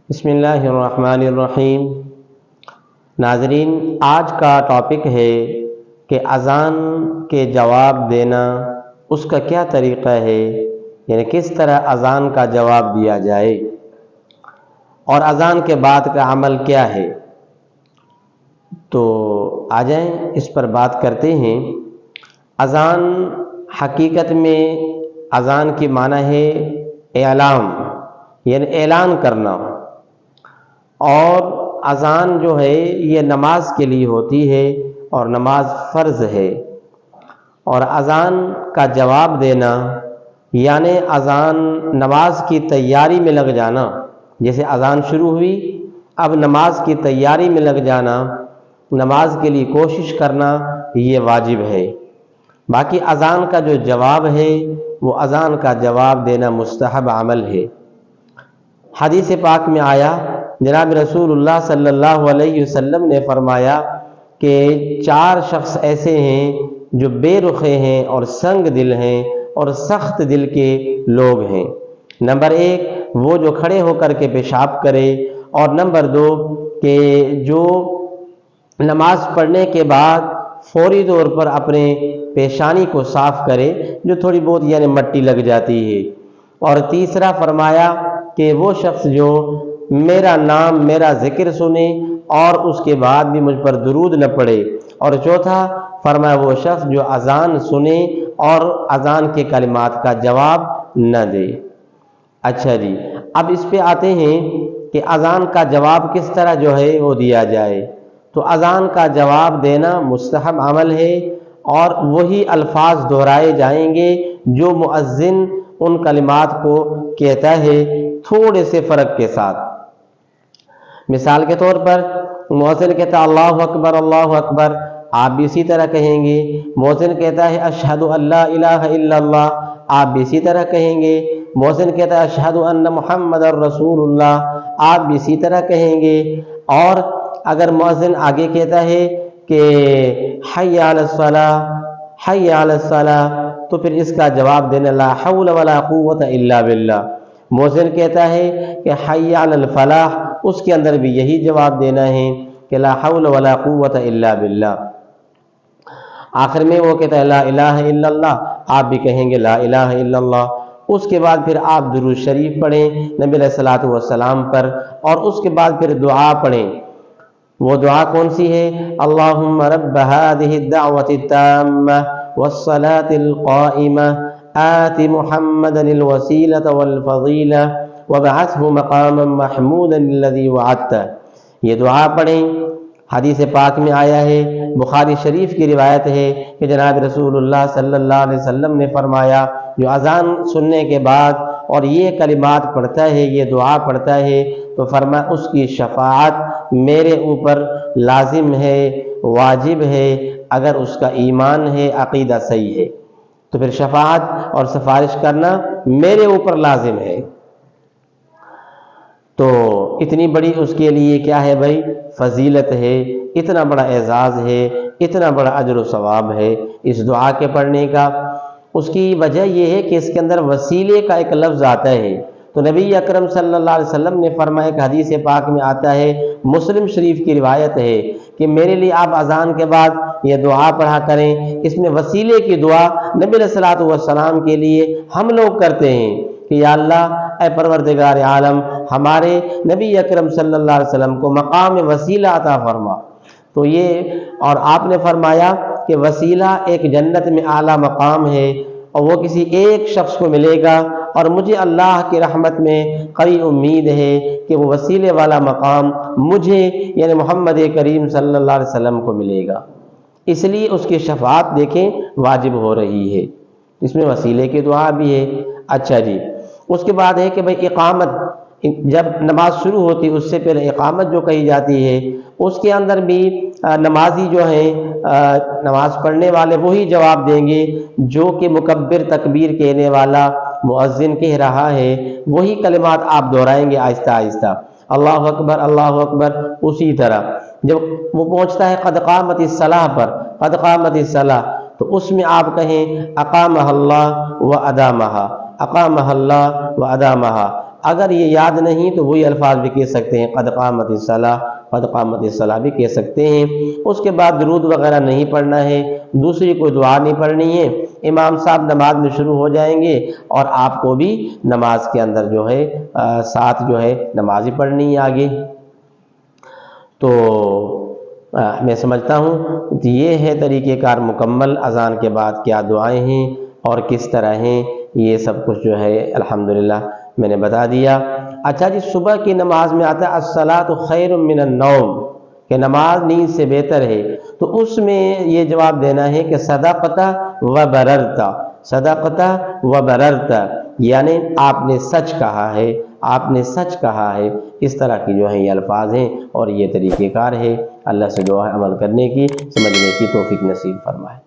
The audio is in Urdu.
بسم اللہ الرحمن الرحیم۔ ناظرین، آج کا ٹاپک ہے کہ اذان کے جواب دینا، اس کا کیا طریقہ ہے، یعنی کس طرح اذان کا جواب دیا جائے اور اذان کے بعد کا عمل کیا ہے۔ تو آ جائیں اس پر بات کرتے ہیں۔ اذان حقیقت میں اذان کی معنی ہے اعلام، یعنی اعلان کرنا، اور اذان جو ہے یہ نماز کے لیے ہوتی ہے اور نماز فرض ہے، اور اذان کا جواب دینا یعنی اذان نماز کی تیاری میں لگ جانا۔ جیسے اذان شروع ہوئی، اب نماز کی تیاری میں لگ جانا، نماز کے لیے کوشش کرنا، یہ واجب ہے۔ باقی اذان کا جو جواب ہے وہ اذان کا جواب دینا مستحب عمل ہے۔ حدیث پاک میں آیا، جناب رسول اللہ صلی اللہ علیہ وسلم نے فرمایا کہ 4 شخص ایسے ہیں جو بے رخے ہیں اور سنگ دل ہیں اور سخت دل کے لوگ ہیں۔ نمبر 1 وہ جو کھڑے ہو کر کے پیشاب کرے، اور نمبر 2 کہ جو نماز پڑھنے کے بعد فوری طور پر اپنے پیشانی کو صاف کرے، جو تھوڑی بہت یعنی مٹی لگ جاتی ہے، اور تیسرا فرمایا کہ وہ شخص جو میرا نام میرا ذکر سنے اور اس کے بعد بھی مجھ پر درود نہ پڑے، اور چوتھا فرمایا وہ شخص جو اذان سنے اور اذان کے کلمات کا جواب نہ دے۔ اچھا جی، اب اس پہ آتے ہیں کہ اذان کا جواب کس طرح جو ہے وہ دیا جائے۔ تو اذان کا جواب دینا مستحب عمل ہے، اور وہی الفاظ دہرائے جائیں گے جو مؤذن ان کلمات کو کہتا ہے، تھوڑے سے فرق کے ساتھ۔ مثال کے طور پر مؤذن کہتا ہے اللہ اکبر اللہ اکبر، آپ بھی اسی طرح کہیں گے۔ مؤذن کہتا ہے اشہد ان لا الہ الا اللہ، آپ بھی اسی طرح کہیں گے۔ مؤذن کہتا ہے اشہد ان محمد رسول اللہ، آپ بھی اسی طرح کہیں گے۔ اور اگر مؤذن آگے کہتا ہے کہ حی علی الصلاۃ حی علی الصلاۃ، تو پھر اس کا جواب دینا لا حول ولا قوت الا باللہ۔ مؤذن کہتا ہے کہ حی علی الفلاح، اس کے اندر بھی یہی جواب دینا ہے کہ لا حول ولا قوت الا باللہ۔ آخر میں وہ کہتا ہے لا الہ الا اللہ، آپ بھی کہیں گے لا الہ الا اللہ۔ اس کے بعد پھر آپ درود شریف پڑھیں نبی علیہ الصلوۃ والسلام پر، اور اس کے بعد پھر دعا پڑھیں۔ وہ دعا کون سی ہے؟ اللہم رب هذه الدعوة التامة والصلاة القائمة آت محمدا الوسيلة والفضيلة وابعثه مقاما محمودا الذي وعدته۔ یہ دعا پڑھیں۔ حدیث پاک میں آیا ہے، بخاری شریف کی روایت ہے کہ جناب رسول اللہ صلی اللہ علیہ وسلم نے فرمایا، جو اذان سننے کے بعد اور یہ کلمات پڑھتا ہے، یہ دعا پڑھتا ہے، تو فرمایا اس کی شفاعت میرے اوپر لازم ہے، واجب ہے، اگر اس کا ایمان ہے، عقیدہ صحیح ہے، تو پھر شفاعت اور سفارش کرنا میرے اوپر لازم ہے۔ تو اتنی بڑی اس کے لیے کیا ہے بھائی، فضیلت ہے، اتنا بڑا اعزاز ہے، اتنا بڑا اجر و ثواب ہے اس دعا کے پڑھنے کا۔ اس کی وجہ یہ ہے کہ اس کے اندر وسیلے کا ایک لفظ آتا ہے۔ تو نبی اکرم صلی اللہ علیہ وسلم نے فرمایا کہ حدیث پاک میں آتا ہے، مسلم شریف کی روایت ہے کہ میرے لیے آپ اذان کے بعد یہ دعا پڑھا کریں۔ اس میں وسیلے کی دعا نبی علیہ الصلوۃ والسلام کے لیے ہم لوگ کرتے ہیں کہ یا اللہ، اے پروردگار عالم، ہمارے نبی اکرم صلی اللہ علیہ وسلم کو مقام وسیلہ عطا فرما۔ تو یہ، اور آپ نے فرمایا کہ وسیلہ ایک جنت میں اعلیٰ مقام ہے، اور وہ کسی ایک شخص کو ملے گا، اور مجھے اللہ کی رحمت میں قوی امید ہے کہ وہ وسیلے والا مقام مجھے یعنی محمد کریم صلی اللہ علیہ وسلم کو ملے گا۔ اس لیے اس کی شفاعت دیکھیں واجب ہو رہی ہے، اس میں وسیلے کی دعا بھی ہے۔ اچھا جی، اس کے بعد ہے کہ بھئی اقامت، جب نماز شروع ہوتی اس سے پہلے اقامت جو کہی جاتی ہے، اس کے اندر بھی نمازی جو ہیں، نماز پڑھنے والے وہی جواب دیں گے جو کہ مکبر تکبیر کہنے والا مؤذن کہہ رہا ہے، وہی کلمات آپ دہرائیں گے آہستہ آہستہ، اللہ اکبر اللہ اکبر۔ اسی طرح جب وہ پہنچتا ہے قد قامت الصلاۃ پر، قد قامت الصلاۃ، تو اس میں آپ کہیں اقامہ اللہ و ادامہا، اقامہ اللہ و ادامہا، اگر یہ یاد نہیں تو وہی الفاظ بھی کہہ سکتے ہیں، قد قامت الصلاۃ، قد قامت الصلاۃ بھی کہہ سکتے ہیں۔ اس کے بعد درود وغیرہ نہیں پڑھنا ہے، دوسری کوئی دعا نہیں پڑھنی ہے، امام صاحب نماز میں شروع ہو جائیں گے اور آپ کو بھی نماز کے اندر جو ہے ساتھ جو ہے نماز ہی پڑھنی ہے آگے۔ تو میں سمجھتا ہوں کہ یہ ہے طریقہ کار مکمل، اذان کے بعد کیا دعائیں ہیں اور کس طرح ہیں، یہ سب کچھ جو ہے الحمدللہ میں نے بتا دیا۔ اچھا جی، صبح کی نماز میں آتا ہے الصلاۃ خیر من النوم، کہ نماز نیند سے بہتر ہے، تو اس میں یہ جواب دینا ہے کہ صدقت و بررت، صدقت و بررت، یعنی آپ نے سچ کہا ہے، آپ نے سچ کہا ہے، اس طرح کی جو ہے یہ الفاظ ہیں اور یہ طریقہ کار ہے۔ اللہ سے دعا ہے عمل کرنے کی، سمجھنے کی توفیق نصیب فرمائے۔